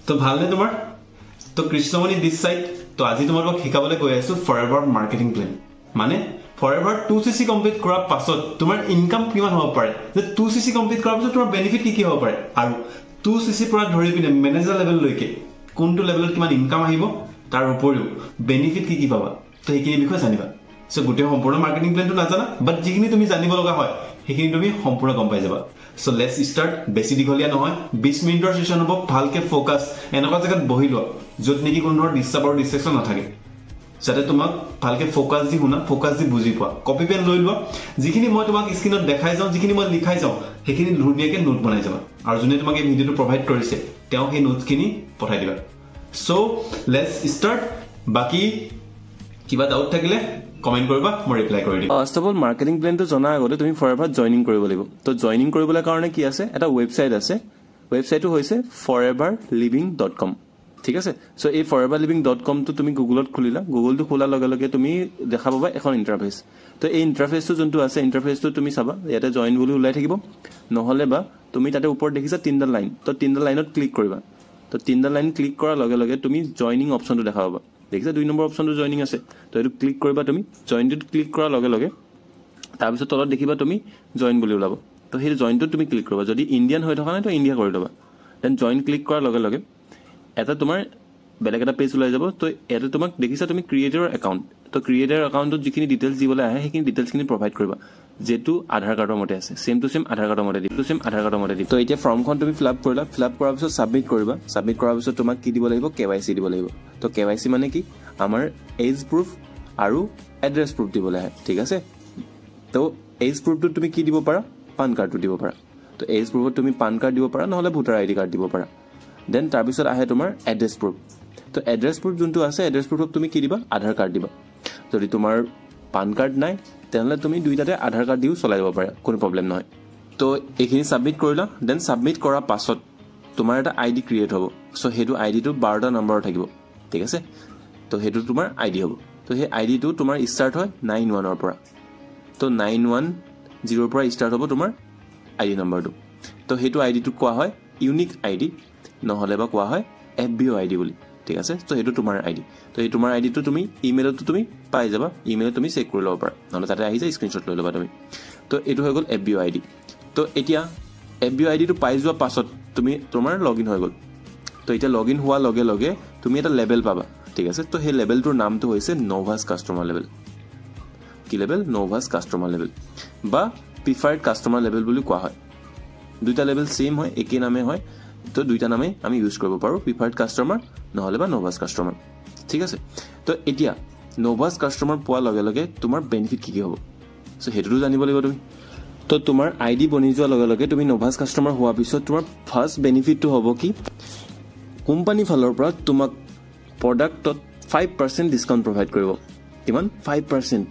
তো ভালনে তোমাৰ তো কৃষ্ণমণি দিস সাইড তো আজি তোমালোকক শিকাবলৈ গৈ আছো ফৰএভাৰ মাৰ্কেটিং প্লেন মানে ফৰএভাৰ 2cc কমপ্লিট কৰাৰ পাছত তোমাৰ ইনকাম কিমান হ'ব পাৰে যে 2cc কমপ্লিট কৰাৰ পাছত তোমাৰ বেনিফিট কি হ'ব পাৰে আৰু 2cc পৰা ধৰি পিনে মেনেজাৰ লেভেল লৈকে কোনটো লেভেলত কিমান ইনকাম আহিব তাৰ উপৰিও বেনিফিট কি পাবা তো এইখিনি বিষয় জানিবা সো গোটেই সম্পূৰ্ণ মাৰ্কেটিং প্লেনটো নাজানা বাট যিখিনি তুমি জানিব লগা হয় সেইখিনি তুমি সম্পূৰ্ণ গম পাই যাবা সো লেটস স্টাৰ্ট বেছি দীঘলীয়া নহয় 20 মিনিটৰ সেশন হ'ব ভালকে ফোকাস এনেকুৱা জায়গাত বহি লোৱা যত নেকি কোনো ধৰণৰ ডিস্ট্ৰেকশন নাথাকে যাতে তোমাক ভালকে ফোকাস দি শুনা ফোকাস দি বুজি পোৱা কপি পেন লৈ লোৱা যিখিনি মই তোমাক স্ক্ৰিনত দেখাই যাওঁ যিখিনি মই লিখাই যাওঁ সেইখিনি ধুনীয়াকৈ নোট বনাই যাবা আৰু যোনে তোমাক এই ভিডিওটো প্ৰভাইড কৰিছে তেওঁ সেই নোটখিনি পঠাই দিবা সো লেটস স্টাৰ্ট বাকি কিবা ডাউট থাকিলে কমেন্ট কৰিবা মই ৰিপ্লাই কৰি দিম ফাৰ্স্ট অফ অল মাৰ্কেটিং প্লেনটো জনা আগতে তুমি ফৰএভাৰ জয়নিং কৰিব লাগিব তো জয়নিং কৰিবলৈ কাৰণে কি আছে এটা ৱেবসাইট আছে ৱেবসাইটটো হৈছে foreverliving.com ঠিক আছে সো এই foreverliving.com টো তুমি গুগলত খুলিলা গুগলটো খোলাৰ লগে লগে তুমি দেখা পাবা এখন ইন্টাৰফেস তো এই ইন্টাৰফেসটো যোনটো আছে ইন্টাৰফেসটো তুমি চাবা ইয়াতে জয়েন বুলি ওলাই থাকিব নহলে বা তুমি তাতে ওপৰত দেখিছা তিনটা লাইন তো তিনটা লাইনত ক্লিক কৰিবা তো তিনটা লাইন ক্লিক কৰাৰ লগে লগে তুমি জয়নিং অপচনটো দেখা পাবা দেখিছা 2 নম্বৰ অপচনটো জয়নিং আছে তো এটো ক্লিক কৰিবা তুমি জয়েনটো ক্লিক কৰাৰ লগে লগে তাৰ পিছত তলত দেখিবা তুমি জয়েন বুলি ওলাব তো সেই জয়েনটো তুমি ক্লিক কৰিবা যদি ইণ্ডিয়ান হৈ থকা নাই তো ইণ্ডিয়া কৰি দিবা দেন জয়েন ক্লিক কৰাৰ লগে লগে এটা তোমাৰ বেলেগ এটা পেজ ওলাই যাব তো এটা তোমাক দেখিছা তুমি ক্ৰিয়েটৰ একাউন্ট তো ক্ৰিয়েটৰ একাউন্টত যিখিনি ডিটেইলছ দিবলৈ আহে সেইখিনি ডিটেইলছখিনি প্ৰভাইড কৰিবা যেটো আধাৰ কাৰ্ডৰ মতে আছে সেম টু সেম আধাৰ কাৰ্ডৰ মতে দি তো এতিয়া ফৰ্মখন তুমি ফিলআপ কৰিলা ফিলআপ কৰাৰ পিছত সাবমিট কৰিবা সাবমিট কৰাৰ পিছত তোমাক কি দিব লাগিব কেৱাইসি দিব লাগিব তো কেৱাইসি মানে কি আমাৰ এজ প্ৰুফ আৰু এড্ৰেছ প্ৰুফ দিবলৈ আহে ঠিক আছে তো এজ প্ৰুফটো তুমি কি দিব পাৰা পান কাৰ্ডটো দিব পাৰা তো এজ প্ৰুফত তুমি পান কাৰ্ড দিব পাৰা নহলে ভোটাৰ আইডি কাৰ্ড দিব পাৰা দেন তাৰ পিছত আহে তোমাৰ এড্ৰেছ প্ৰুফ তো এড্ৰেছ প্ৰুফ যোনটো আছে এড্ৰেছ প্ৰুফত তুমি কি দিবা আধাৰ কাৰ্ড দিবা যদি তোমাৰ পান কাৰ্ড নাই তেনেহলে তুমি দুইটাতে আধাৰ কাৰ্ড দিও চলাই যাব পাৰা কোনো প্ৰবলেম নহয় তো এইখিনি সাবমিট কৰিলা দেন সাবমিট কৰাৰ পাছত তোমাৰ এটা আইডি ক্ৰিয়েট হ'ব সো হেতু আইডিটো 12টা নম্বৰ থাকিব ঠিক আছে তো হেতু তোমাৰ আইডি হ'ব তো সেই আইডিটো তোমাৰ স্টাৰ্ট হয় 91 ৰ পৰা তো 910 ৰ পৰা স্টাৰ্ট হ'ব তোমাৰ আইডি নম্বৰটো তো হেতু আইডিটো কোৱা হয় ইউনিক আইডি নহলে বা কোৱা হয় এফবিও আইডি বুলি ঠিক আছে তো হেতু তোমাৰ আইডি তো এই তোমাৰ আইডিটো তুমি ইমেইলত তুমি পাই যাবা ইমেইলত তুমি চেক কৰি ল'ব পাৰা নহলে তাতে আহি যায় স্ক্ৰিনশ্বট লৈ ল'বা তুমি তো এটো হৈ গ'ল এফবিও আইডি তো এতিয়া এফবিও আইডিটো পাই যোৱা পাছত তুমি তোমাৰ লগইন হৈ গ'ল তো এতিয়া লগইন হোৱা লগে লগে তুমি এটা লেভেল পাবা ঠিক আছে তো সেই লেভেলটোৰ নামটো হৈছে নোভাছ কাস্টমাৰ লেভেল কি লেভেল নোভাছ কাস্টমাৰ লেভেল বা প্ৰিফাৰ্ড কাস্টমাৰ লেভেল বুলি কোৱা হয় দুইটা লেভেল সেম হয় একে নামে হয় তো দুইটা নামে আমি ইউজ কৰিব পাৰো প্ৰিফাৰ্ড কাস্টমাৰ নহলে বা নোভাছ কাস্টমাৰ ঠিক আছে তো এতিয়া নোভাছ কাস্টমাৰ পোৱা লগে লগে তোমাৰ বেনিফিট কি হ'ব সো হেতুটো জানিব লাগিব তুমি তো তোমাৰ আইডি বনি যোৱা লগে লগে তুমি নোভাছ কাস্টমাৰ হোৱাৰ পিছত তোমাৰ ফাৰ্স্ট বেনিফিটটো হ'ব কি কোম্পানী ফালৰ পৰা তোমাক প্ৰডাক্টত 5% ডিসকাউন্ট প্ৰভাইড কৰিব কিমান 5%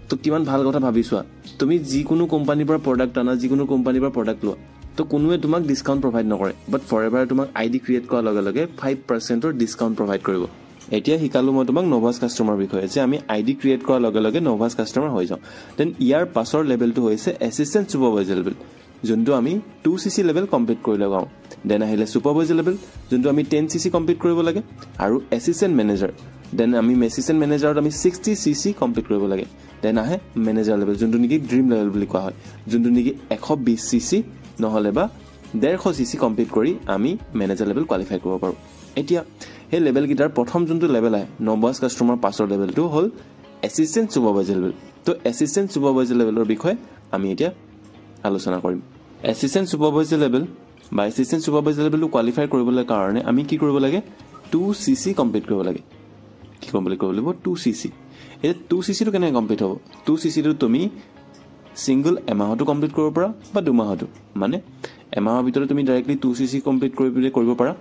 তো কিমান ভাল কথা ভাবিছোৱা তুমি যিকোনো কোম্পানীৰ পৰা প্ৰডাক্ট আনা যিকোনো কোম্পানীৰ পৰা প্ৰডাক্ট লোৱা তো কোনোৱে তোমাক ডিসকাউন্ট প্ৰভাইড নকৰে বাট ফৰএভাৰ তোমাক আইডি ক্ৰিয়েট কৰাৰ লগে লগে 5% ৰ ডিসকাউন্ট প্ৰভাইড কৰিব এতিয়া শিকালো মই তোমাক নোভাছ কাস্টমাৰ বিষয়ে যে আমি আইডি ক্ৰিয়েট কৰাৰ লগে লগে নোভাছ কাস্টমাৰ হৈ যাওঁ দেন ইয়াৰ পাছৰ লেভেলটো হৈছে এসিস্ট্যান্ট সুপাৰভাইজাৰ লেভেল যোনটো আমি 2cc লেভেল কমপ্লিট কৰি লগাও দেন আহিলে সুপাৰভাইজাৰ লেভেল যোনটো আমি 10cc কমপ্লিট কৰিব লাগে আৰু এসিস্ট্যান্ট মেনেজাৰ দেন আমি এসিস্ট্যান্ট মেনেজাৰত আমি 60cc কমপ্লিট কৰিব লাগে দেন আহে মেনেজাৰ লেভেল যোনটো নেকি ড্ৰিম লেভেল বুলি কোৱা হয় যোনটো নেকি 120cc নহলে বা 150cc কমপ্লিট কৰি আমি মেনেজাৰ লেভেল কোৱালিফাই কৰিব পাৰো এতিয়া এই লেভেল গিটাৰ প্ৰথম যোনটো লেভেল আহে নোভাছ কাস্টমাৰ পাছৰ লেভেলটো হ'ল এসিস্ট্যান্ট সুপাৰভাইজাৰ লেভেল তো এসিস্ট্যান্ট সুপাৰভাইজাৰ লেভেলৰ বিষয়ে আমি এতিয়া আলোচনা কৰিম এসিস্ট্যান্ট সুপাৰভাইজাৰ লেভেল বা এসিস্ট্যান্ট সুপাৰভাইজাৰ লেভেলটো কোৱালিফাই কৰিবলৈ কাৰণে আমি কি কৰিব লাগে 2cc কমপ্লিট কৰিব লাগে কি কমপ্লিট কৰিব লাগিব 2cc এই 2cc টো কেনে কমপ্লিট হ'ব 2cc টো তুমি সিঙ্গল এমাহটো কমপ্লিট কৰিব পাৰা বা দুমাহটো মানে এমাহৰ ভিতৰত তুমি ডাইৰেক্টলি 2cc কমপ্লিট কৰিব পাৰা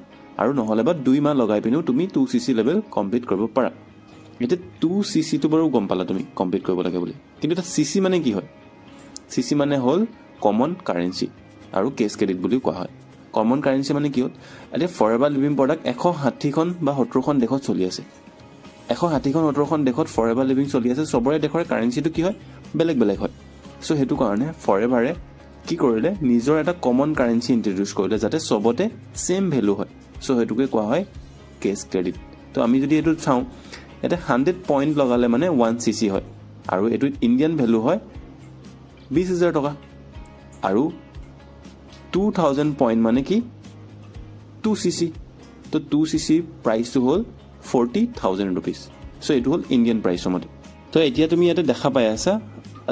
আৰু নহলে বা 2 মাহ লগাই পিনেও তুমি 2cc লেভেল কমপ্লিট কৰিব পাৰা এটা 2cc টো বাৰু গম পালা তুমি কমপ্লিট কৰিব লাগে বুলি কিন্তু এটা cc মানে কি হয় cc মানে হ'ল কমন কাৰেন্সি আৰু কেছ ক্ৰেডিট বুলি কোৱা হয় কমন কাৰেন্সি মানে কি হ'ল এতিয়া ফৰএভাৰ লিভিং প্ৰডাক্ট 160 খন বা 70 খন দেশত চলি আছে 160 খন 70 খন দেশত ফৰএভাৰ লিভিং চলি আছে সবৰে দেশৰ কাৰেন্সিটো কি হয় বেলেগ বেলেগ হয় সো হেতু কাৰণে ফৰএভাৰে কি কৰিলে নিজৰ এটা কমন কাৰেন্সি ইন্ট্ৰোডিউস কৰিলে যাতে সবতে সেম ভ্যালু হয় সো হেতুকে কোৱা হয় কেছ ক্ৰেডিট তো আমি যদি এটো চাওঁ এটা 100 পইণ্ট লগালে মানে 1 cc হয় আৰু এটো ইন্ডিয়ান ভ্যালু হয় 20000 টকা আৰু 2000 পইণ্ট মানে কি 2 cc তো 2 cc প্ৰাইস তো হল 40000 rupees সো এটো হল ইন্ডিয়ান প্ৰাইস মতে তো এতিয়া তুমি ইয়াতে দেখা পাই আছা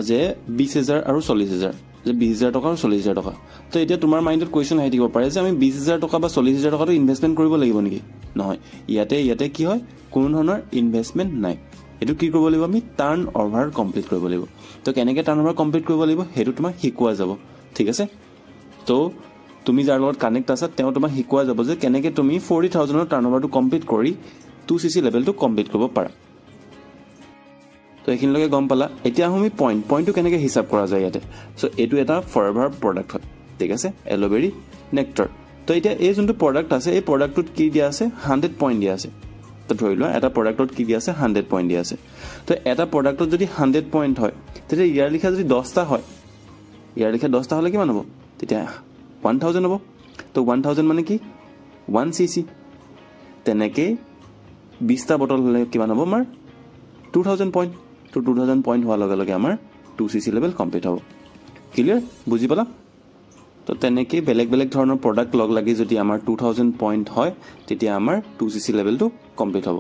যে 20000 আৰু 40000 যে 20000 টকা আৰু 40000 টকা তো এতিয়া তোমাৰ মাইন্ডত কোৱেশ্চন আহি থাকিব পাৰে যে আমি 20000 টকা বা 40000 টকাটো ইনভেষ্টমেন্ট কৰিব লাগিব নেকি নহয় ইয়াতে কি হয় কোনো ধৰণৰ ইনভেষ্টমেন্ট নাই এটো কি কৰিব লাগিব আমি টাৰ্ন ওভাৰ কমপ্লিট কৰিব লাগিব তো কেনেকৈ টাৰ্ন ওভাৰ কমপ্লিট কৰিব লাগিব হেতু তোমাক শিকোৱা যাব ঠিক আছে তো তুমি যাৰ লগত কানেক্ট আছা তেওঁ তোমাক শিকোৱা যাব যে কেনেকৈ তুমি 40000 ৰ টাৰ্ন ওভাৰটো কমপ্লিট কৰি 2 cc লেভেলটো কমপ্লিট কৰিব পাৰা তো এখিনলৈকে গম পালা এতিয়া আমি পইণ্টটো কেনেকৈ হিসাব কৰা যায় ইয়াতে সো এটো এটা ফৰএভাৰ প্ৰডাক্ট হয় ঠিক আছে এলোবেৰী নেক্টাৰ তো এতিয়া এই যোনটো প্ৰডাক্ট আছে এই প্ৰডাক্টটোত কি দিয়া আছে 100 পইণ্ট দিয়া আছে তো ধৰি লোৱা এটা প্ৰডাক্টত কি দিয়া আছে 100 পইণ্ট দিয়া আছে তো এটা প্ৰডাক্টত যদি 100 পইণ্ট হয় তেতিয়া ইয়াৰ লিখা যদি 10টা হয় ইয়াৰ লিখা 10টা হলে কিমান হ'ব তেতিয়া 1000 হ'ব তো 1000 মানে কি 1 cc তেনেকে 20টা বটল হলে কিমান হ'ব আমাৰ 2000 পইণ্ট তো 2000 পইণ্ট হোৱাৰ লগে লগে আমাৰ 2 cc লেভেল কমপ্লিট হ'ব ক্লিয়াৰ বুজি পালা তো তেনেকে বেলেগ ধৰণৰ প্ৰডাক্ট লগ লাগি যদি আমাৰ 2000 পইণ্ট হয় তেতিয়া আমাৰ 2 cc লেভেলটো কমপ্লিট হ'ব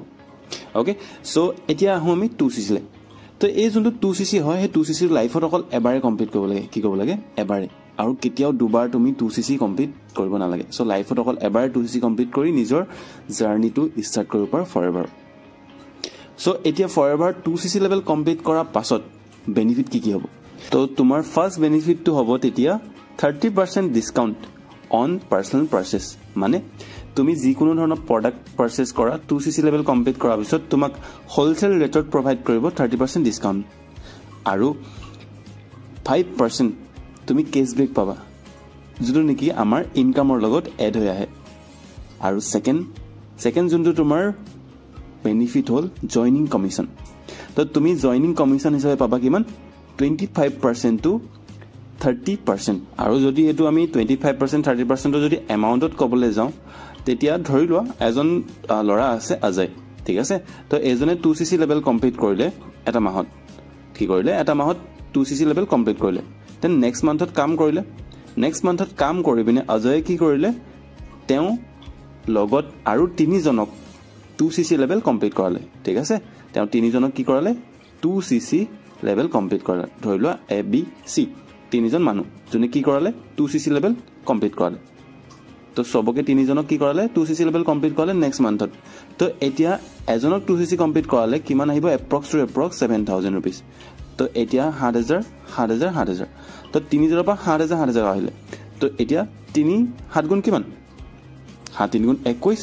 ওকে সো এতিয়া আহো আমি 2 cc লে তো এই যোনটো 2 cc হয় সেই 2 cc লাইফত অকল এবাৰে কমপ্লিট কৰিব লাগে কি কৰিব লাগে এবাৰে আৰু কেতিয়াও দুবাৰ তুমি 2 cc কমপ্লিট কৰিব নালাগে সো লাইফত অকল এবাৰে 2 cc কমপ্লিট কৰি নিজৰ জাৰ্নিটো ষ্টাৰ্ট কৰিব পাৰা ফৰএভাৰ সো এতিয়া ফৰএভাৰ 2 cc লেভেল কমপ্লিট কৰা পাছত বেনিফিট কি হ'ব তো তোমাৰ ফাৰ্স্ট বেনিফিটটো হ'ব তেতিয়া 30% ডিসকাউন্ট অন পাৰ্সোনাল পাৰচেজ মানে তুমি যিকোনো ধৰণৰ প্ৰডাক্ট পাৰচেজ কৰা 2 cc লেভেল কমপ্লিট কৰাৰ পিছত তোমাক হোলসেল ৰেটত প্ৰভাইড কৰিব 30% ডিসকাউন্ট আৰু 5% তুমি কেশবেক পাবা যেটো নেকি আমাৰ ইনকামৰ লগত এড হৈ আহে আৰু সেকেন্ড যোনটো তোমাৰ বেনিফিট হল জয়নিং কমিশন তো তুমি জয়নিং কমিশন হিচাপে পাবা কিমান 25% টু 30% আৰু যদি এটো আমি 25% 30% যদি এমাউন্টত কবলে যাও তেতিয়া ধৰি লোৱা এজন লৰা আছে অজয় ঠিক আছে তো এজনে 2 cc লেভেল কমপ্লিট কৰিলে এটা মাহত কি কৰিলে এটা মাহত 2 cc লেভেল কমপ্লিট কৰিলে দেন নেক্সট মান্থত কাম কৰি বিনে অজয় কি কৰিলে তেওঁ লগত আৰু 3 জনক 2 cc লেভেল কমপ্লিট কৰালে ঠিক আছে তেওঁ 3 জনক কি কৰালে 2 cc লেভেল কমপ্লিট কৰালে ধৰি লোৱা এ বি সি 3 জন মানুহ জনে কি কৰালে 2 cc লেভেল কমপ্লিট কৰালে তো সবকে 3 জনক কি কৰালে 2 cc লেভেল কমপ্লিট কৰালে নেক্সট মান্থত তো এতিয়া এজনক 2 cc কমপ্লিট কৰালে কিমান আহিব এপ্ৰক্স 7000 rupees তো এতিয়া 7000 তো 3 জনৰ পৰা 7000 আহিলে তো এতিয়া 3 7 গুণ কিমান 7 গুণ 21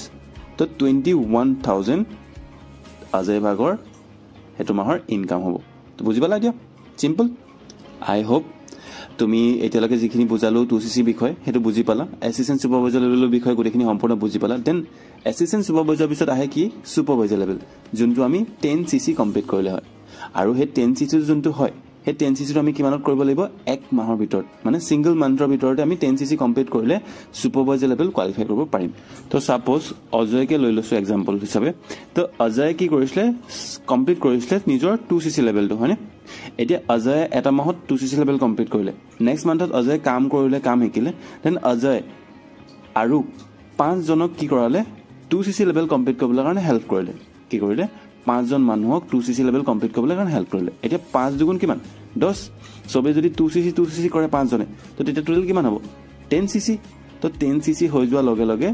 তো 21000 অজয় ভাগৰ হেতু মাহৰ ইনকাম হ'ব তো বুজি পালা দিয়া সিম্পল আই হোপ তুমি এতিয়ালৈকে যিখিনি বুজালো 2 cc বিষয় হেতু বুজি পালা এসিস্ট্যান্ট সুপাৰভাইজাৰ লেভেলৰ বিষয় গোটেইখিনি সম্পূৰ্ণ বুজি পালা দেন এসিস্ট্যান্ট সুপাৰভাইজাৰ পিছত আহে কি সুপাৰভাইজাৰ লেভেল যোনটো আমি 10 cc কমপ্লিট কৰিলে হয় আৰু হে 10 cc যোনটো হয় হে 10 cc আমি কিমানত কৰিব লাগিব এক মাহৰ ভিতৰত মানে সিঙ্গল মান্থৰ ভিতৰতে আমি 10 cc কমপ্লিট কৰিলে সুপাৰভাইজাৰ লেভেল কোৱালিফাই কৰিব পাৰিম তো সাপোজ অজয়কে লৈ লৈছো এক্সাম্পল হিচাপে তো অজয় কি কৰিছিলে কমপ্লিট কৰিছিলে নিজৰ 2 cc লেভেলটো হয়নে এতিয়া অজয় এটা মাহত 2 cc লেভেল কমপ্লিট কৰিলে নেক্সট মান্থত অজয় কাম কৰিলে কাম শিকিলে দেন অজয় আৰু 5 জনক কি কৰালে 2 cc লেভেল কমপ্লিট কৰিবলৈ কাৰণে হেল্প কৰিলে কি কৰিলে 5 জন মানুহক 2 cc লেভেল কমপ্লিট কৰিবলৈ কাৰণে হেল্প কৰিলে এতিয়া 5 দুগুণ কিমান 10 সবে যদি 2 cc কৰে 5 জনে তো তেতিয়া টোটাল কিমান হ'ব 10 cc তো 10 cc হৈ যোৱা লগে লগে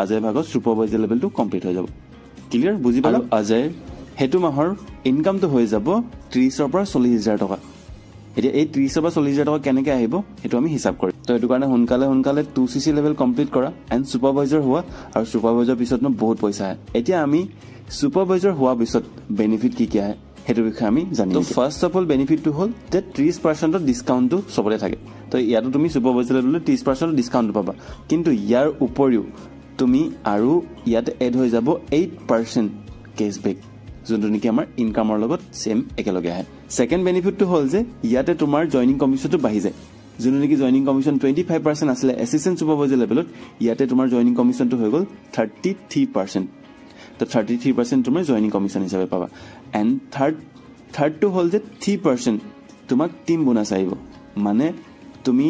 অজয় ভাগৰ সুপাৰভাইজাৰ লেভেলটো কমপ্লিট হৈ যাব ক্লিয়াৰ বুজি পালো অজয় হেতু মাহৰ ইনকামটো হৈ যাব 30 ৰ পৰা 40000 টকা এতিয়া এই 30 পৰা 40000 টকা কেনেকৈ আহিব হেতু আমি হিসাব কৰিম তো এটো কাৰণে সোনকালে 2 cc লেভেল কমপ্লিট কৰা এন্ড সুপাৰভাইজাৰ হোৱা আৰু সুপাৰভাইজাৰ পিছতনো বহুত পইচা আহে এতিয়া আমি সুপাৰভাইজাৰ হোৱা পিছত বেনিফিট কি আহে হেতু বিষয়ে আমি জানিম তো ফাৰ্স্ট অফ অল বেনিফিটটো হল যে 30% ডিসকাউন্টটো সবলে থাকে তো ইয়াতো তুমি সুপাৰভাইজাৰ লেভেলত 30% ডিসকাউন্ট পাবা কিন্তু ইয়াৰ উপৰিও তুমি আৰু ইয়াতে এড হৈ যাব 8% কেশবেক যোনটো নেকি আমাৰ ইনকামৰ লগত সেম একেলগে আহে সেকেন্ড বেনিফিটটো হল যে ইয়াতে তোমাৰ জয়নিং কমিশনটো বাঢ়ি যায় যোনে নেকি জয়নিং কমিশ্যন 25% আছিলে এছিষ্টেণ্ট ছুপাৰভাইজাৰ লেভেলত ইয়াতে তোমাৰ জয়নিং কমিশ্যনটো হৈ গ'ল 33%। তো 33% তোমাৰ জয়নিং কমিশ্যন হিচাপে পাবা। এণ্ড থাৰ্ডটো হ'ল যে 3% তোমাক টিম বোনাছ আহিব, মানে তুমি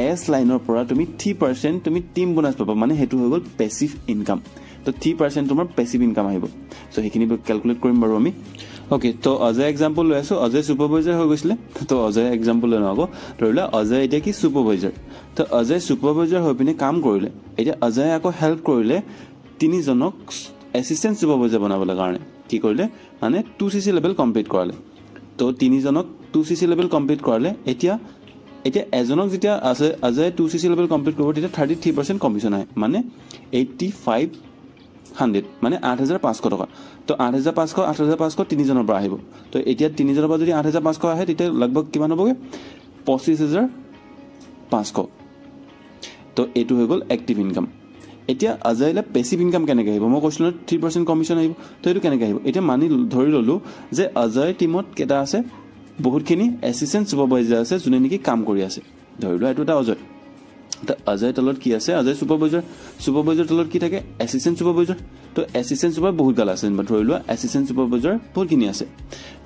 এছ লাইনৰ পৰা তুমি 3% তুমি টিম বোনাছ পাবা, মানে সেইটো হৈ গ'ল পেছিভ ইনকাম। তো 3% তোমাৰ পেছিভ ইনকাম আহিব। চ' সেইখিনি কেলকুলেট কৰিম বাৰু আমি। অ'কে, তো অজয় এক্সাম্পল লৈ আছোঁ। অজয় ছুপাৰভাইজাৰ হৈ গৈছিলে, তো অজয় এক্সাম্পল লৈ নহ'ব। ধৰি লোৱা অজয় এতিয়া কি ছুপাৰভাইজাৰ, তো অজয় ছুপাৰভাইজাৰ হৈ পিনে কাম কৰিলে। এতিয়া অজয়ে আকৌ হেল্প কৰিলে তিনিজনক এছিষ্টেণ্ট ছুপাৰভাইজাৰ বনাবলৈ কাৰণে। কি কৰিলে মানে 2cc লেভেল কমপ্লিট কৰালে। তো তিনিজনক 2cc লেভেল কমপ্লিট কৰালে। এতিয়া এজনক যেতিয়া অজয়ে 2cc লেভেল কমপ্লিট কৰিব তেতিয়া 33% কমিশ্যন আহে, মানে 8500, মানে 8500 টকা। তো 8500 তিনিজনৰ পৰা আহিব। তো এতিয়া তিনিজনৰ পৰা যদি 8500 আহে তেতিয়া লগভগ কিমান হ'বগৈ 25500। তো এইটো হৈ গ'ল এক্টিভ ইনকাম। এতিয়া অজয়লে পেছিভ ইনকাম কেনেকৈ আহিব? মই কৈছিলোঁ 3% কমিশ্যন আহিব। তো এইটো কেনেকৈ আহিব? এতিয়া ধৰি ল'লোঁ যে অজয় টিমত কেইটা আছে, বহুতখিনি এছিষ্টেণ্ট ছুপাৰভাইজাৰ আছে যোনে নেকি কাম কৰি আছে। ধৰি লোৱা এইটো এটা অজয়। তো অজয় তলত কি আছে? অজয় ছুপাৰভাইজাৰ তলত কি থাকে? Assistant supervisor. তো এছিষ্টেণ্ট ছুপাৰ বহুত গাল আছে, ধৰি লোৱা এছিষ্টেণ্ট ছুপাৰভাইজাৰ বহুতখিনি আছে।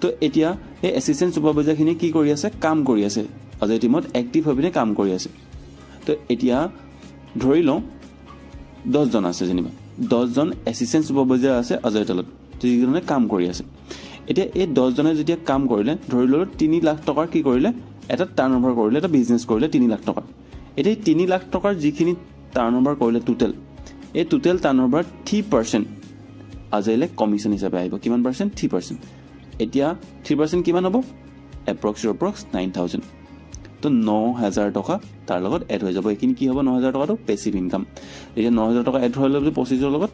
তো এতিয়া এই এছিষ্টেণ্ট ছুপাৰভাইজাৰখিনি কি কৰি আছে? কাম কৰি আছে অজয় টিমত, এক্টিভ হৈ পিনে কাম কৰি আছে। তো এতিয়া ধৰি লওঁ 10জন আছে, যেনিবা 10জন এছিষ্টেণ্ট ছুপাৰভাইজাৰ আছে অজয় তলত, যিজনে কাম কৰি আছে। এতিয়া এই 10জনে যেতিয়া কাম কৰিলে, ধৰি ল'লোঁ 3 লাখ টকাৰ কি কৰিলে? এটা টাৰ্ণ অভাৰ কৰিলে, এটা বিজনেছ কৰিলে 3 লাখ টকা। এতিয়া 3 লাখ টকাৰ যিখিনি টাৰ্ণ অভাৰ কৰিলে টোটেল, এই টোটেল টাৰ্ণ অভাৰ 3% অজয়লে কমিশ্যন হিচাপে আহিব। কিমান পাৰ্চেণ্ট? 3%। এতিয়া 3% কিমান হ'ব? এপ্ৰক্স 9000। তো 9000 টকা তাৰ লগত এড হৈ যাব। এইখিনি কি হ'ব? 9000 টকাটো পেছিভ ইনকাম। এতিয়া 9000 টকা এড হৈ ল'ব 25ৰ লগত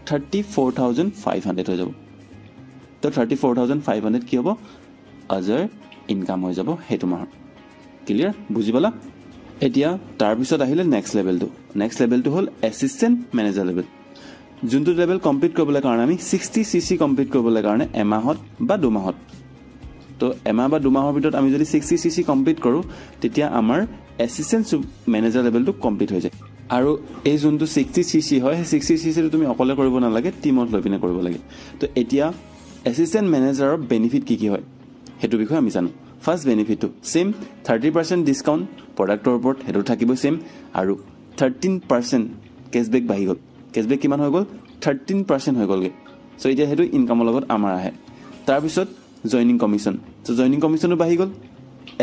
34500 হৈ যাব। তো 34500 কি হ'ব? অজয়ৰ ইনকাম হৈ যাব সেইটো মাহৰ। ক্লিয়াৰ? বুজি পালা? এতিয়া তাৰপিছত আহিলে নেক্সট লেভেলটো হ'ল এছিষ্টেণ্ট মেনেজাৰ লেভেল। যোনটো লেভেল কমপ্লিট কৰিবলৈ কাৰণে আমি 60cc কমপ্লিট কৰিবলৈ কাৰণে এমাহত বা 2 মাহত, তো এমাহ বা 2 মাহৰ ভিতৰত আমি যদি 60cc কমপ্লিট কৰোঁ তেতিয়া আমাৰ এছিষ্টেণ্ট মেনেজাৰ লেভেলটো কমপ্লিট হৈ যায়। আৰু এই যোনটো 60cc হয়, সেই 60cc তুমি অকলে কৰিব নালাগে, টিমত লৈ পিনে কৰিব লাগে। তো এতিয়া এছিষ্টেণ্ট মেনেজাৰৰ বেনিফিট কি হয় সেইটো বিষয়ে আমি জানো। ফাৰ্ষ্ট বেনিফিটটো ছেম, 30% ডিছকাউণ্ট প্ৰডাক্টৰ ওপৰত, সেইটো থাকিবই ছেম। আৰু 13% কেছবেক বাঢ়ি গ'ল। কেছবেক কিমান হৈ গ'ল? 13% হৈ গ'লগৈ। চ' এতিয়া সেইটো ইনকামৰ লগত আমাৰ আহে। তাৰপিছত জইনিং কমিশ্যন, চ' জইনিং কমিশ্যনো বাঢ়ি গ'ল।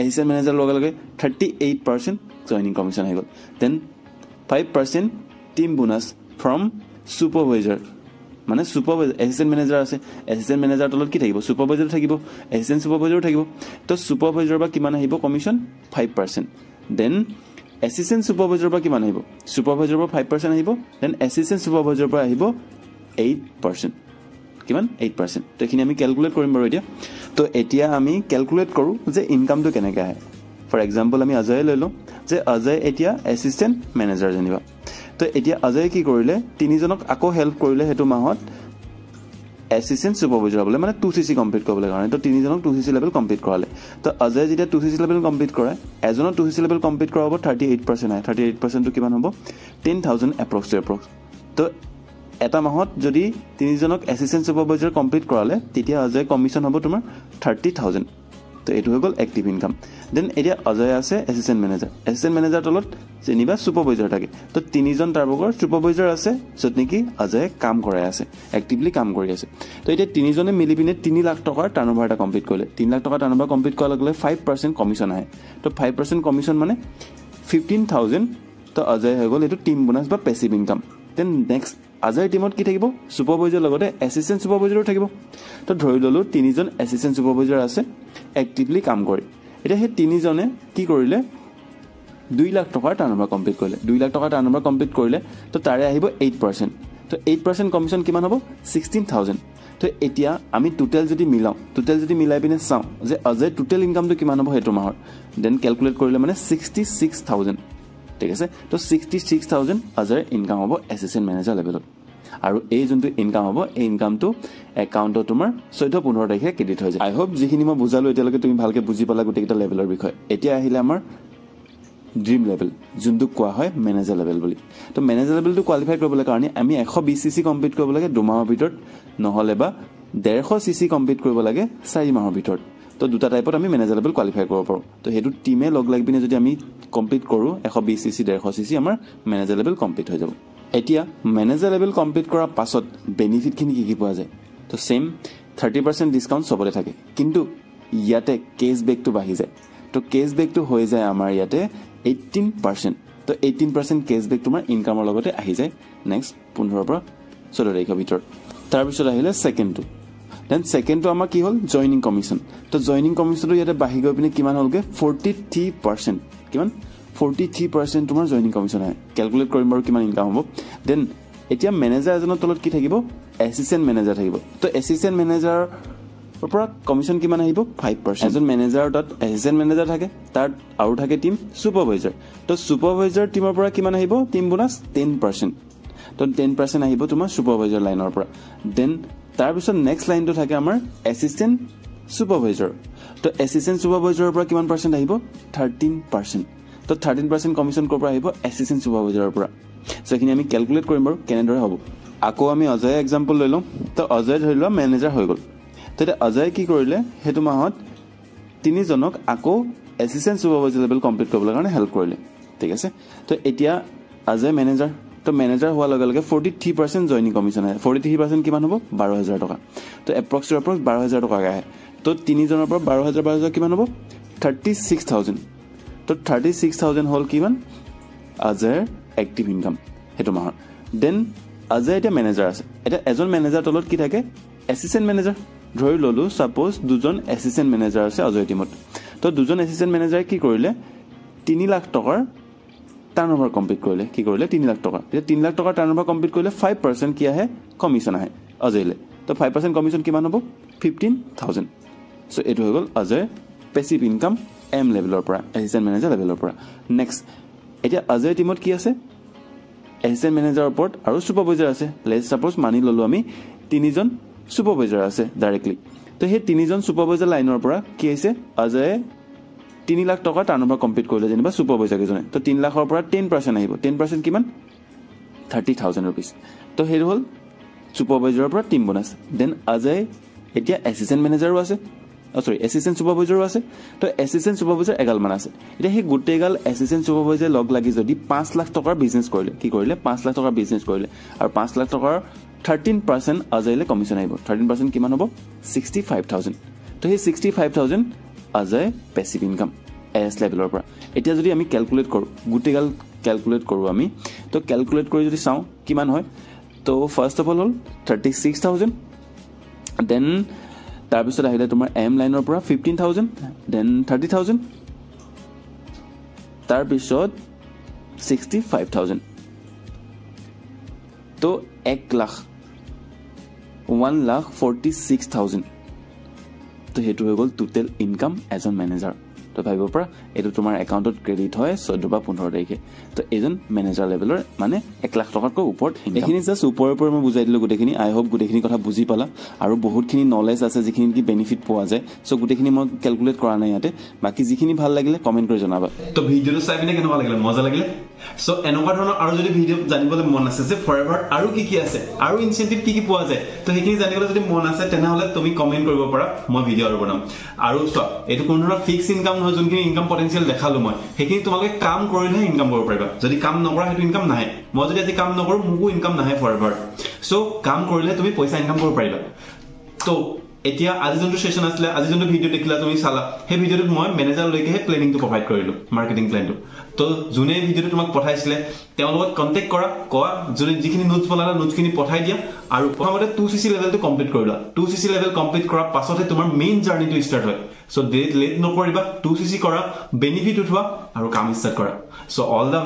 এছিষ্টেণ্ট মেনেজাৰ লগে লগে 38% জইনিং কমিশ্যন আহি গ'ল। Then 5% team bonus from supervisor, মানে ছুপাৰভাইজাৰ এছিষ্টেণ্ট মেনেজাৰ আছে, এছিষ্টেণ্ট মেনেজাৰ তলত কি থাকিব? ছুপাৰভাইজাৰ থাকিব, এছিষ্টেণ্ট ছুপাৰভাইজাৰো থাকিব। তো ছুপাৰভাইজাৰৰ পৰা কিমান আহিব কমিশ্যন? 5%। দেন এছিষ্টেণ্ট ছুপাৰভাইজাৰৰ পৰা কিমান আহিব? ছুপাৰভাইজাৰৰ পৰা 5% আহিব। দেন এছিষ্টেণ্ট ছুপাৰভাইজাৰৰ পৰা আহিব 8%। কিমান? 8%। তো এইখিনি আমি কেলকুলেট কৰিম বাৰু এতিয়া। তো এতিয়া আমি কেলকুলেট কৰোঁ যে ইনকামটো কেনেকৈ আহে। ফৰ এক্সাম্পল আমি অজয়ে লৈ লওঁ যে অজয় এতিয়া এছিষ্টেণ্ট মেনেজাৰ যেনিবা। তো এতিয়া অজয়ে কি কৰিলে? 3জনক আকৌ হেল্প কৰিলে সেইটো মাহত এছিষ্টেণ্ট ছুপাৰভাইজাৰ হ'বলৈ, মানে 2cc কমপ্লিট কৰিবলৈ কাৰণে। তো 3জনক 2cc লেভেল কমপ্লিট কৰালে। তো অজয়ে যেতিয়া 2cc লেভেল কমপ্লিট কৰায়, এজনৰ 2cc লেভেল কমপ্লিট কৰা হ'ব 38% আহে। 38%টো কিমান হ'ব? 10,000 এপ্ৰক্স। তো এটা মাহত যদি 3জনক এছিষ্টেণ্ট ছুপাৰভাইজাৰ কমপ্লিট কৰালে তেতিয়া অজয় কমিশ্যন হ'ব তোমাৰ 30,000। তো এইটো হৈ গ'ল এক্টিভ ইনকাম। দেন এতিয়া অজয় আছে এছিষ্টেণ্ট মেনেজাৰ তলত যেনিবা ছুপাৰভাইজাৰ থাকে। তো 3জন তাৰভাগৰ ছুপাৰভাইজাৰ আছে য'ত নেকি অজয়ে কাম কৰাই আছে, এক্টিভলি কাম কৰি আছে। তো এতিয়া 3জনে মিলি পিনে 3 লাখ টকাৰ টাৰ্ণ অভাৰ এটা কমপ্লিট কৰিলে। 3 লাখ টকাৰ টাৰ্ণ অভাৰ কমপ্লিট কৰাৰ লগে লগে 5% কমিশ্যন আহে। তো 5% কমিশ্যন মানে 15,000। তো অজয় হৈ গ'ল এইটো টিম বোনাছ বা পেছিভ ইনকাম। দেন নেক্সট অজয়ৰ টিমত কি থাকিব? ছুপাৰভাইজাৰ লগতে এছিষ্টেণ্ট ছুপাৰভাইজাৰো থাকিব। তো ধৰি ল'লোঁ 3জন এছিষ্টেণ্ট ছুপাৰভাইজাৰ আছে এক্টিভলি কাম কৰে। এতিয়া সেই 3জনে কি কৰিলে? 2 লাখ টকাৰ টাৰ্ণ অভাৰ কমপ্লিট কৰিলে। 2 লাখ টকাৰ টাৰ্ণ অভাৰ কমপ্লিট কৰিলে। তো তাৰে আহিব 8%। তো 8% কমিশ্যন কিমান হ'ব? 16,000। তো এতিয়া আমি টোটেল যদি মিলাই পিনে চাওঁ যে অজয় টোটেল ইনকামটো কিমান হ'ব সেইটো মাহৰ, দেন কেলকুলেট কৰিলে মানে 66,000। ঠিক আছে? তো 66,000 অজয়ৰ ইনকাম হ'ব এছিষ্টেণ্ট মেনেজাৰ লেভেলত। আৰু এই যোনটো ইনকাম হ'ব, এই ইনকামটো একাউণ্টত তোমাৰ 14-15 তাৰিখে ক্ৰেডিট হৈ যায়। আই হোপ যিখিনি মই বুজালোঁ এতিয়ালৈকে তুমি ভালকৈ বুজি পালা গোটেইকেইটা লেভেলৰ বিষয়ে। এতিয়া আহিলে আমাৰ ড্ৰিম লেভেল যোনটো কোৱা হয় মেনেজাৰ লেভেল বুলি তো মেনেজাৰ লেভেলটো কোৱালিফাই কৰিবলৈ কাৰণে আমি 120 সিসি কমপ্লিট কৰিব লাগে 2 মাহৰ ভিতৰত নহলে বা 150 সিসি কমপ্লিট কৰিব লাগে 4 মাহৰ ভিতৰত তো দুটা টাইপত আমি মেনেজাৰ লেভেল কোৱালিফাই কৰিব পাৰো তো হেতু টিমে লগ লাগি পিনে যদি আমি কমপ্লিট কৰো 120 সিসি 150 সিসি আমাৰ মেনেজাৰ লেভেল কমপ্লিট হৈ যাব এতিয়া মেনেজাৰ লেভেল কমপ্লিট কৰাৰ পাছত বেনিফিট খিনি কি পোৱা যায় তো সেম 30% ডিসকাউন্ট সবতে থাকে কিন্তু ইয়াতে কেশবেকটো বাঢ়ি যায় তো কেশবেকটো হৈ যায় আমাৰ ইয়াতে 18% তো 18% কেশবেক তোমাৰ ইনকামৰ লগতে আহি যায় নেক্সট 15 পৰা 14 তাৰিখৰ ভিতৰত তাৰ পিছত আহিলে সেকেন্ডটো দেন সেকেন্ডটো আমাৰ কি হ'ল জয়নিং কমিশন তো জয়নিং কমিশনটো ইয়াতে বাঢ়ি গৈ পিনে কিমান হ'লগে 43% কিমান 43% তোমাৰ জয়নিং কমিশন আহে ক্যালকুলেট কৰিম বাৰু কিমান ইনকাম হ'ব দেন এতিয়া মেনেজাৰ এজনৰ তলত কি থাকিব এসিস্ট্যান্ট মেনেজাৰ থাকিব তো এসিস্ট্যান্ট মেনেজাৰ পৰা কমিশন কিমান আহিব 5% এজন মেনেজাৰ তাত এসিস্ট্যান্ট মেনেজাৰ থাকে তাত আৰু থাকে টিম সুপাৰভাইজাৰ তো সুপাৰভাইজাৰ টিমৰ পৰা কিমান আহিব টিম বোনাস 10% তো 10% আহিব তোমাৰ সুপাৰভাইজাৰ লাইনৰ পৰা দেন তাৰ পিছত নেক্সট লাইনটো থাকে আমাৰ এসিস্ট্যান্ট সুপাৰভাইজাৰ তো এসিস্ট্যান্ট সুপাৰভাইজাৰৰ পৰা কিমান পাৰ্সেন্ট আহিব 13% তো 13% কমিশন কৰ পৰা আহিব এসিস্ট্যান্ট সুপাৰভাইজাৰৰ পৰা সো এখিনি আমি ক্যালকুলেট কৰিম বাৰু কেনেদৰে হ'ব আকৌ আমি অজয় এক্সাম্পল লৈ লওঁ তো অজয় ধৰি লোৱা মেনেজাৰ হৈ গ'ল তো অজয় কি কৰিলে হেতু মাহত তিনিজনক আকৌ এসিস্ট্যান্ট সুপাৰভাইজাৰ লেভেল কমপ্লিট কৰিবলৈ কাৰণে হেল্প কৰিলে ঠিক আছে তো এতিয়া অজয় মেনেজাৰ তো মেনেজাৰ হোৱাৰ লগে লগে 43% জয়নিং কমিশন আহে 43% কিমান হ'ব 12000 টকা তো এপ্ৰক্স 12000 টকা আহে তো তিনিজনৰ পৰা 12000 কিমান হ'ব 36000 তো 36000 হল কিমান অজয় এক্টিভ ইনকাম হেতু মাহৰ দেন অজয় এটা মেনেজাৰ আছে এটা এজন মেনেজাৰ তলত কি থাকে এসিস্ট্যান্ট মেনেজাৰ ধৰি ললো সাপোজ দুজন এসিস্ট্যান্ট মেনেজাৰ আছে অজয় টিমত তো দুজন এসিস্ট্যান্ট মেনেজাৰ কি কৰিলে 3 লাখ টকাৰ টাৰ্নওভাৰ কমপ্লিট কৰিলে কি কৰিলে 3 লাখ টকা এটা 3 লাখ টকাৰ টাৰ্নওভাৰ কমপ্লিট কৰিলে 5% কি আহে কমিশন আহে অজয়লে তো 5% কমিশন কিমান হ'ব 15000 সো এটো হৈ গল অজয় পেসিভ ইনকাম এম লেভেলৰ পৰা এসিস্ট্যান্ট মেনেজাৰ লেভেলৰ পৰা নেক্সট এতিয়া অজয় টিমত কি আছে এসিস্ট্যান্ট মেনেজাৰৰ ওপৰত আৰু সুপাৰভাইজাৰ আছে লেটস সাপোজ মানি ললো আমি তিনিজন সুপাৰভাইজাৰ আছে ডাইৰেক্টলি তো হে তিনিজন সুপাৰভাইজাৰ লাইনৰ পৰা কি হৈছে অজয় 3 লাখ টকা টাৰ্নওভাৰ কমপ্লিট কৰিলে যেনিবা সুপাৰভাইজাৰ কেজনে তো 3 লাখৰ পৰা 10% আহিব 10% কিমান 30000 रुपीस তো হে হল সুপাৰভাইজাৰৰ পৰা টিম বোনাস দেন অজয় এতিয়া এসিস্ট্যান্ট মেনেজাৰো আছে সৰি এসিস্ট্যান্ট সুপাৰভাইজাৰো আছে তো এসিস্ট্যান্ট সুপাৰভাইজাৰ এগাল মান আছে এটা হে গুটেগাল এসিস্ট্যান্ট সুপাৰভাইজাৰ লগ লাগি যদি 5 লাখ টকাৰ বিজনেস কৰিলে কি কৰিলে 5 লাখ টকাৰ বিজনেস কৰিলে আৰু 5 লাখ টকাৰ 13% অজয়লে কমিশন আহিব 13% কিমান হ'ব 65000 তো হে 65000 অজয় পেসিভ ইনকাম এস লেভেলৰ পৰা এতিয়া যদি আমি ক্যালকুলেট কৰো গুটেগাল ক্যালকুলেট কৰো আমি তো ক্যালকুলেট কৰি যদি চাও কিমান হয় তো ফাৰ্স্ট অফ অল হল 36000 দেন তাৰ পিছত আহিলে তোমাৰ এম লাইনৰ পৰা 15000 দেন 30000 তাৰ পিছত 65000 তো 1,46,000 তো হেতু হৈ গল টোটাল ইনকাম এজন মেনেজাৰ তো ভাবিব পৰা এটো তোমাৰ একাউন্টত ক্ৰেডিট হয় 14 বা 15 তাৰিখে তো এজন মেনেজাৰ লেভেলৰ মানে 1 লাখ টকাকৈ ওপৰত এখিনি জাস্ট ওপৰৰ পৰা মই বুজাই দিলো গুটেখিনি আই হোপ গুটেখিনি কথা বুজি পালা আৰু বহুতখিনি নলেজ আছে যিখিনি কি বেনিফিট পোৱা যায় সো গুটেখিনি মই ক্যালকুলেট কৰা নাই ইয়াতে বাকি যিখিনি ভাল লাগিলে কমেন্ট কৰি জনাবা তো ভিডিওটো চাই পিনে কেনেকুৱা লাগিলে মজা লাগিলে সো এনেকুৱা ধৰণৰ আৰু যদি ভিডিও জানিবলৈ মন আছে যে ফৰএভাৰ আৰু কি আছে আৰু ইনসেন্টিভ কি পোৱা যায় তো সেইখিনি জানিবলৈ যদি মন আছে তেনেহলে তুমি কমেন্ট কৰিব পাৰা মই ভিডিও আৰু বনাম আৰু চোৱা এটো কোন ধৰণৰ ফিক্স ইনকাম নহয় যোনখিনি ইনকাম পটেনশিয়াল দেখালো মই সেইখিনি তোমালোকে কাম কৰিলে ইনকাম কৰিব পাৰিবা যদি কাম নকৰা হেতু ইনকাম নাহে মই যদি আজি কাম নকৰো মোকো ইনকাম নাহে ফৰএভাৰ সো কাম কৰিলে তুমি পইচা ইনকাম কৰিব পাৰিবা তো এতিয়া আজি যোনটো সেশন আছিল আজি যোনটো ভিডিও দেখিলা তুমি চালা হে ভিডিওটো মই মেনেজাৰ লৈকে হে প্লেনিংটো প্ৰভাইড কৰিলো মাৰ্কেটিং প্ল্যানটো তো জুনে ভিডিওটো তোমাক পঠাইছিলে তেওঁৰ লগত কন্টাক্ট কৰা কোৱা যদি যিখিনি নোটছ বনালা নোটছখিনি পঠাই দিয়া আৰু প্ৰথমতে 2cc লেভেলটো কমপ্লিট কৰিলা 2cc লেভেল কমপ্লিট কৰাৰ পাছতহে তোমাৰ মেইন জাৰ্নিটো ষ্টাৰ্ট হয় সো লেট নকৰিবা 2cc কৰা বেনিফিট উঠোৱা আৰু কাম ষ্টাৰ্ট কৰা সো অল দা